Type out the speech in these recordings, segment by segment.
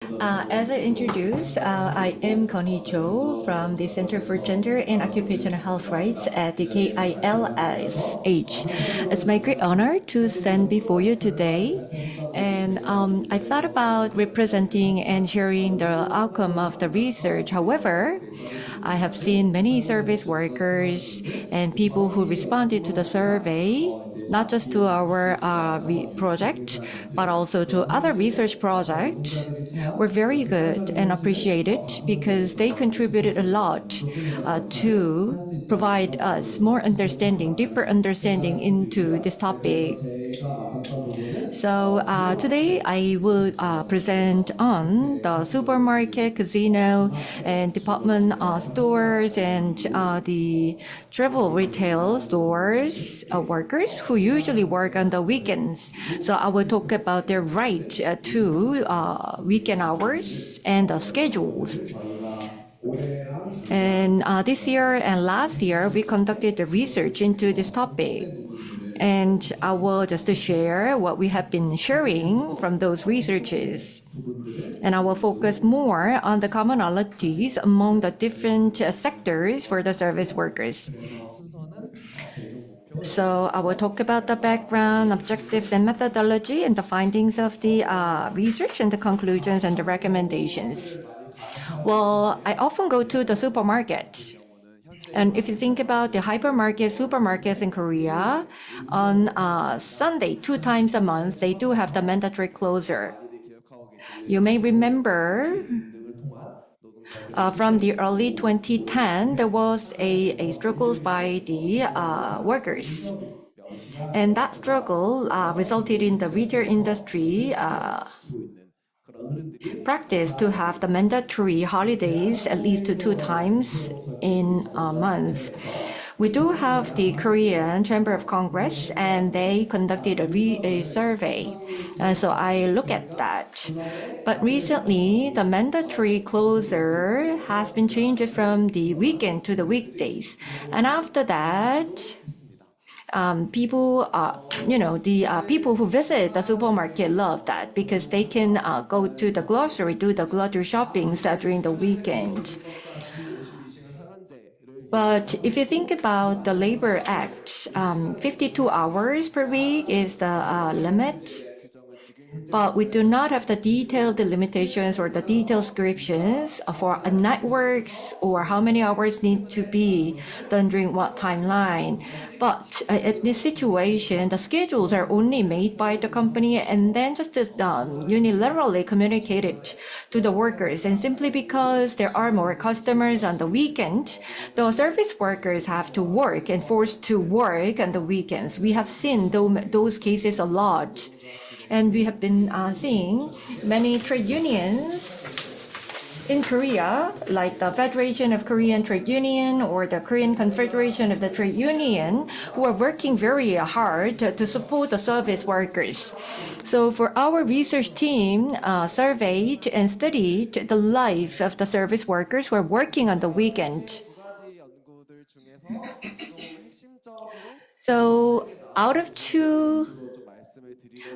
As I introduced, I am Keonhee from the Center for Gender and Occupational Health Rights at the KILSH. It's my great honor to stand before you today. And I thought about representing and sharing the outcome of the research. However, I have seen many service workers and people who responded to the survey, not just to our project, but also to other research projects, were very good and appreciated because they contributed a lot to provide us more understanding, deeper understanding into this topic. So today I will present on the supermarket, casino, and department stores and the travel retail stores workers who usually work on the weekends. So I will talk about their right to weekend hours and the schedules. And this year and last year, we conducted the research into this topic. And I will just share what we have been sharing from those researches. And I will focus more on the commonalities among the different sectors for the service workers. So I will talk about the background, objectives, and methodology, and the findings of the research, and the conclusions and the recommendations. Well, I often go to the supermarket. And if you think about the hypermarket, supermarkets in Korea, on Sunday, 2 times a month, they do have the mandatory closure. You may remember from the early 2010, there was a struggle by the workers. And that struggle resulted in the retail industry practice to have the mandatory holidays at least 2 times in a month. We do have the Korean Chamber of Congress, and they conducted a survey. So I look at that. But recently, the mandatory closure has been changed from the weekend to the weekdays. And after that, people, people who visit the supermarket love that because they can go to the grocery, do the grocery shopping during the weekend. But if you think about the Labor Act, 52 hours per week is the limit. But we do not have the detailed limitations or the detailed descriptions for networks or how many hours need to be done during what timeline. But at this situation, the schedules are only made by the company and then just unilaterally communicated to the workers. And simply because there are more customers on the weekend, the service workers have to work and forced to work on the weekends. We have seen those cases a lot. And we have been seeing many trade unions in Korea, like the Federation of Korean Trade Union or the Korean Confederation of the Trade Union, who are working very hard to support the service workers. So for our research team, surveyed and studied the life of the service workers who are working on the weekend. So out of 2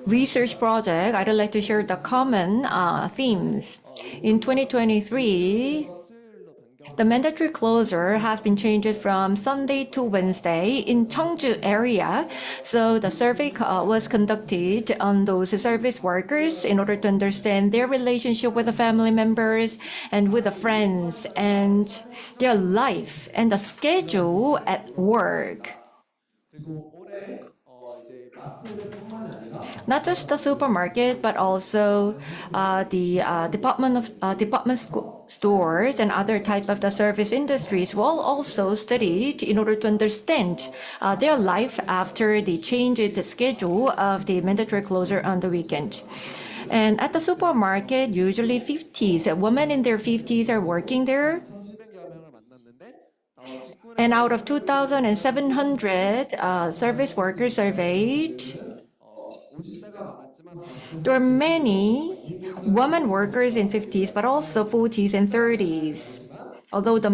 research projects, I'd like to share the common themes. In 2023, the mandatory closure has been changed from Sunday to Wednesday in Cheongju area. So the survey was conducted on those service workers in order to understand their relationship with the family members and with the friends and their life and the schedule at work. Not just the supermarket, but also the department stores and other type of the service industries were also studied in order to understand their life after the change in the schedule of the mandatory closure on the weekend. And at the supermarket, usually 50s, women in their 50s are working there. And out of 2,700 service workers surveyed, there are many women workers in 50s, but also 40s and 30s. Although the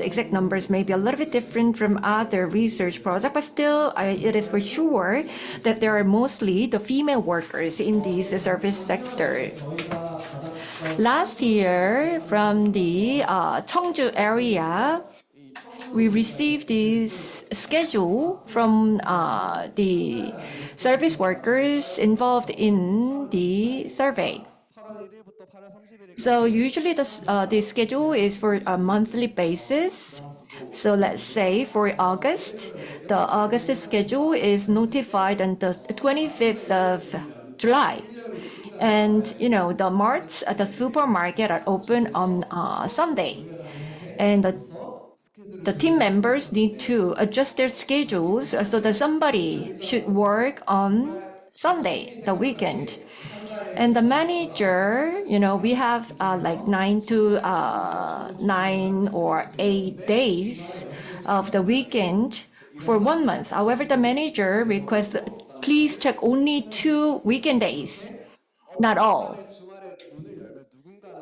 exact numbers may be a little bit different from other research projects, but still it is for sure that there are mostly the female workers in this service sector. Last year, from the Cheongju area, we received this schedule from the service workers involved in the survey. So usually the schedule is for a monthly basis. So let's say for August, the August schedule is notified on the 25th of July. And you know, the marts at the supermarket are open on Sunday. And the team members need to adjust their schedules so that somebody should work on Sunday, the weekend. And the manager, you know, we have like 9 or 8 days of the weekend for 1 month. However, the manager requests please check only 2 weekend days, not all.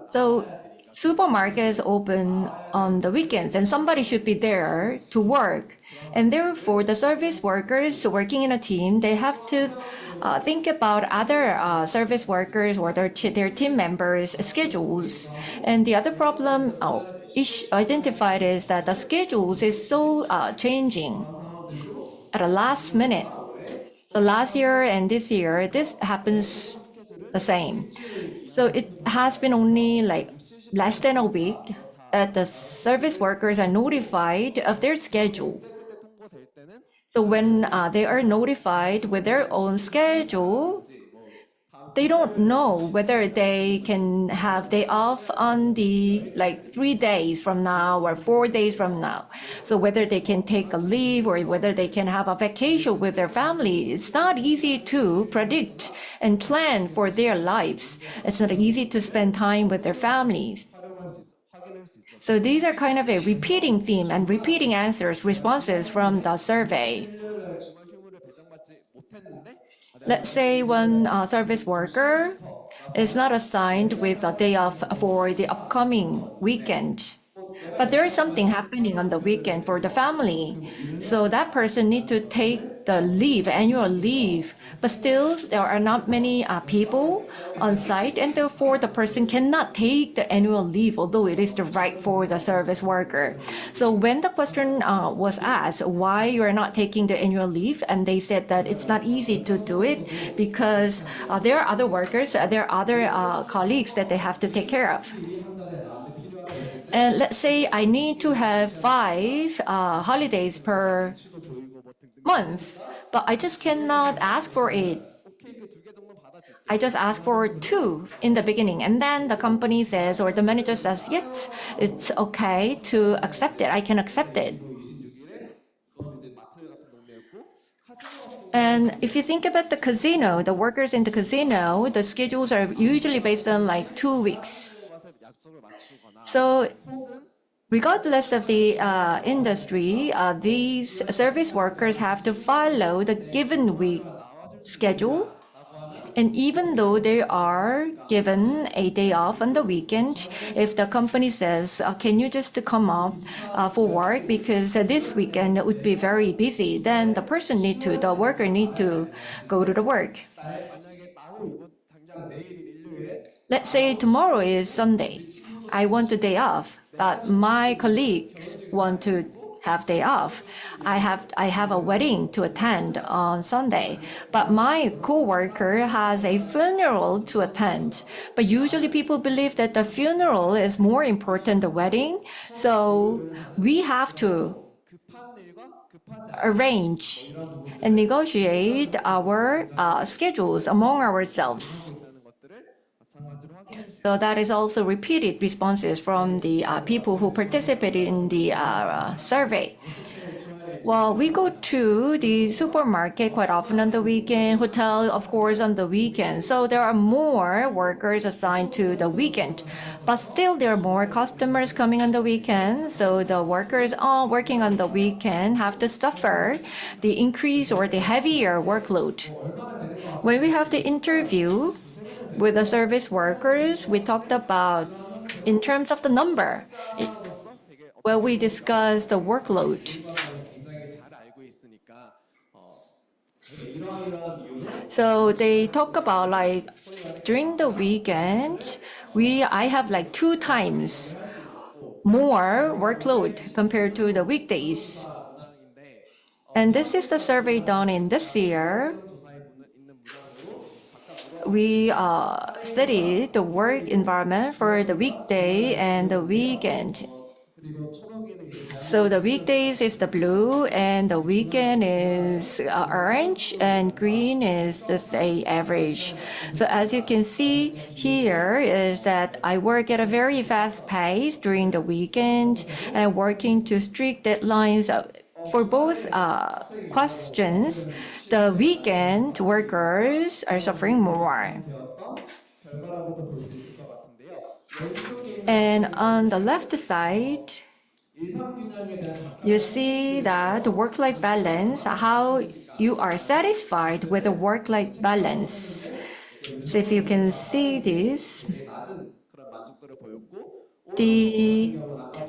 So supermarkets open on the weekends and somebody should be there to work. And therefore, the service workers working in a team, they have to think about other service workers or their team members' schedules. And the other problem identified is that the schedules is so changing at the last minute. So last year and this year, this happens the same. So it has been only like less than a week that the service workers are notified of their schedule. So when they are notified with their own schedule, they don't know whether they can have day off on the like 3 days from now or 4 days from now. So whether they can take a leave or whether they can have a vacation with their family, it's not easy to predict and plan for their lives. It's not easy to spend time with their families. So these are kind of a repeating theme and repeating answers, responses from the survey. Let's say one service worker is not assigned with a day off for the upcoming weekend. But there is something happening on the weekend for the family. So that person needs to take the leave, annual leave. But still, there are not many people on site, and therefore the person cannot take the annual leave, although it is the right for the service worker. So when the question was asked why you are not taking the annual leave, and they said that it's not easy to do it because there are other workers, there are other colleagues that they have to take care of. And let's say I need to have 5 holidays per month, but I just cannot ask for it. I just ask for 2 in the beginning, and then the company says or the manager says, yes, it's okay to accept it. I can accept it. And if you think about the casino, the workers in the casino, the schedules are usually based on like 2 weeks. So regardless of the industry, these service workers have to follow the given week schedule. And even though they are given a day off on the weekend, if the company says, can you just come up for work because this weekend would be very busy, then the worker need to go to the work. Let's say tomorrow is Sunday. I want a day off, but my colleagues want to have day off. I have a wedding to attend on Sunday, but my coworker has a funeral to attend. But usually people believe that the funeral is more important than the wedding, so we have to arrange and negotiate our schedules among ourselves. So that is also repeated responses from the people who participated in the survey. Well, we go to the supermarket quite often on the weekend, hotel, of course, on the weekend. So there are more workers assigned to the weekend. But still, there are more customers coming on the weekend. So the workers all working on the weekend have to suffer the increase or the heavier workload. When we have the interview with the service workers, we talked about in terms of the number. Well, we discussed the workload. So they talk about like during the weekend, I have like 2 times more workload compared to the weekdays. And this is the survey done in this year. We studied the work environment for the weekday and the weekend. So the weekdays is the blue and the weekend is orange and green is just a average. So as you can see here is that I work at a very fast pace during the weekend and working to strict deadlines. For both questions, the weekend workers are suffering more. And on the left side, you see that the work-life balance, how you are satisfied with the work-life balance. So if you can see this, the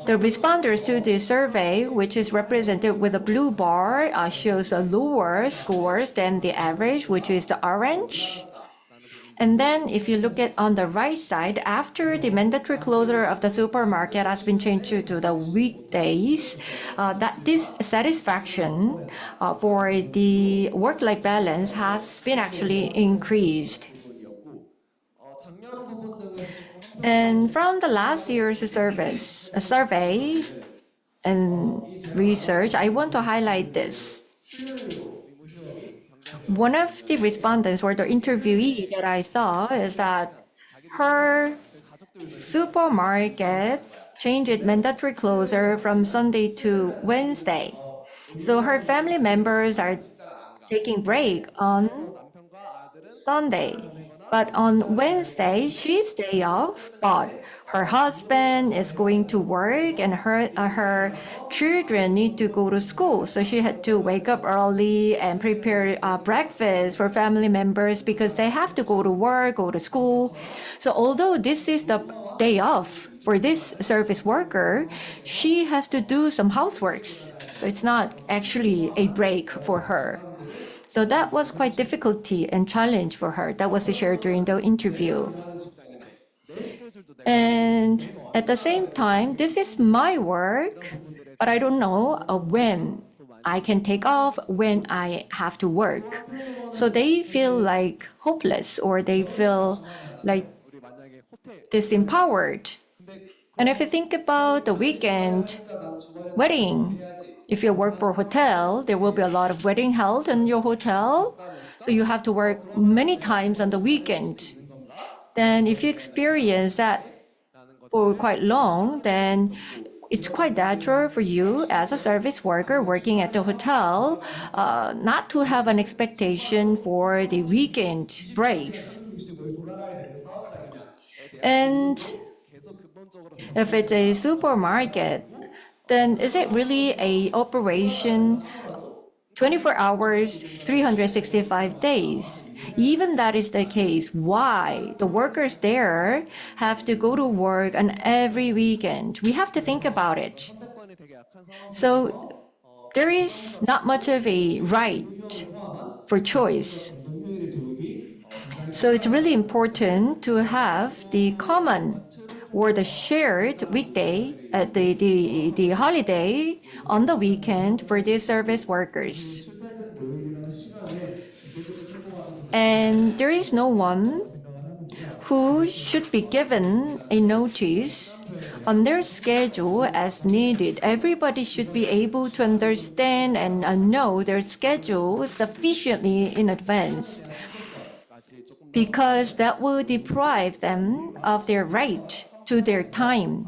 responders to the survey, which is represented with a blue bar, shows a lower scores than the average, which is the orange. And then if you look at on the right side, after the mandatory closure of the supermarket has been changed to the weekdays, that this satisfaction for the work-life balance has been actually increased. And from the last year's survey and research, I want to highlight this. One of the respondents or the interviewee that I saw is that her supermarket changed mandatory closure from Sunday to Wednesday. So her family members are taking break on Sunday. But on Wednesday, she's day off, but her husband is going to work and her children need to go to school. So she had to wake up early and prepare breakfast for family members because they have to go to work, go to school. So although this is the day off for this service worker, she has to do some houseworks. So it's not actually a break for her. So that was quite difficulty and challenge for her. That was shared during the interview. And at the same time, this is my work, but I don't know when I can take off, when I have to work. So they feel like hopeless or they feel like disempowered. And if you think about the weekend wedding, if you work for a hotel, there will be a lot of wedding held in your hotel. So you have to work many times on the weekend. Then if you experience that for quite long, then it's quite natural for you as a service worker working at the hotel not to have an expectation for the weekend breaks. And if it's a supermarket, then is it really a operation 24 hours, 365 days? Even that is the case, why the workers there have to go to work on every weekend? We have to think about it. So there is not much of a right for choice. So it's really important to have the common or the shared weekday, the holiday on the weekend for these service workers. And there is no one who should be given a notice on their schedule as needed. Everybody should be able to understand and know their schedule sufficiently in advance, because that will deprive them of their right to their time.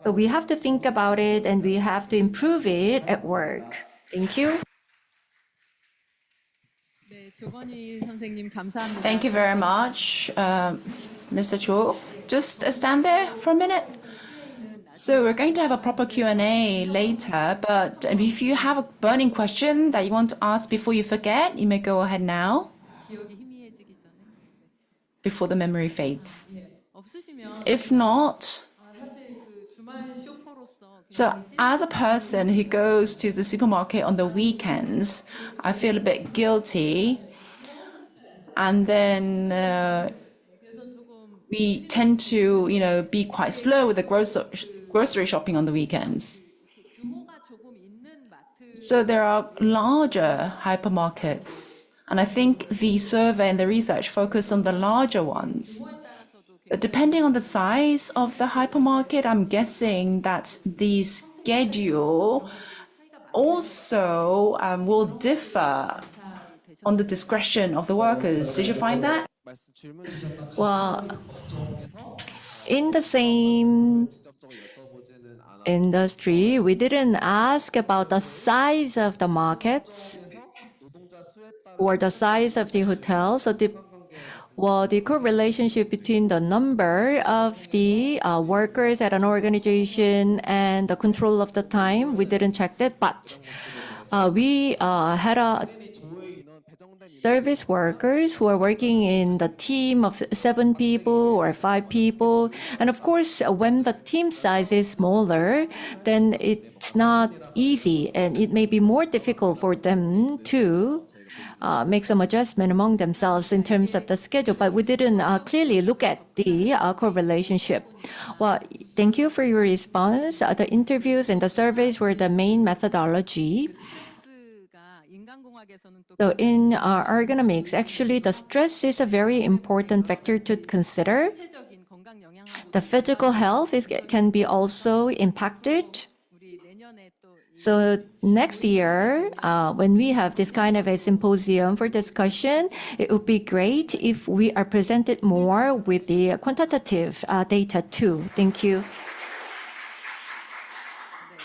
So we have to think about it and we have to improve it at work. Thank you. Thank you very much, Mr. Cho. Just stand there for a minute. So we're going to have a proper Q&A later, but if you have a burning question that you want to ask before you forget, you may go ahead now, before the memory fades. If not, So as a person who goes to the supermarket on the weekends, I feel a bit guilty. And then we tend to, be quite slow with the grocery shopping on the weekends. So there are larger hypermarkets. And I think the survey and the research focused on the larger ones. But depending on the size of the hypermarket, I'm guessing that the schedule also will differ on the discretion of the workers. Did you find that? Well, in the same industry, we didn't ask about the size of the markets or the size of the hotel. So the correlationship between the number of the workers at an organization and the control of the time, we didn't check that. But we had a service workers who are working in the team of 7 people or 5 people. And of course, when the team size is smaller, then it's not easy and it may be more difficult for them to make some adjustment among themselves in terms of the schedule, but we didn't clearly look at the correlationship. Well, thank you for your response. The interviews and the surveys were the main methodology. So in ergonomics, actually, the stress is a very important factor to consider. The physical health can be also impacted. So next year, when we have this kind of a symposium for discussion, it would be great if we are presented more with the quantitative data too. Thank you.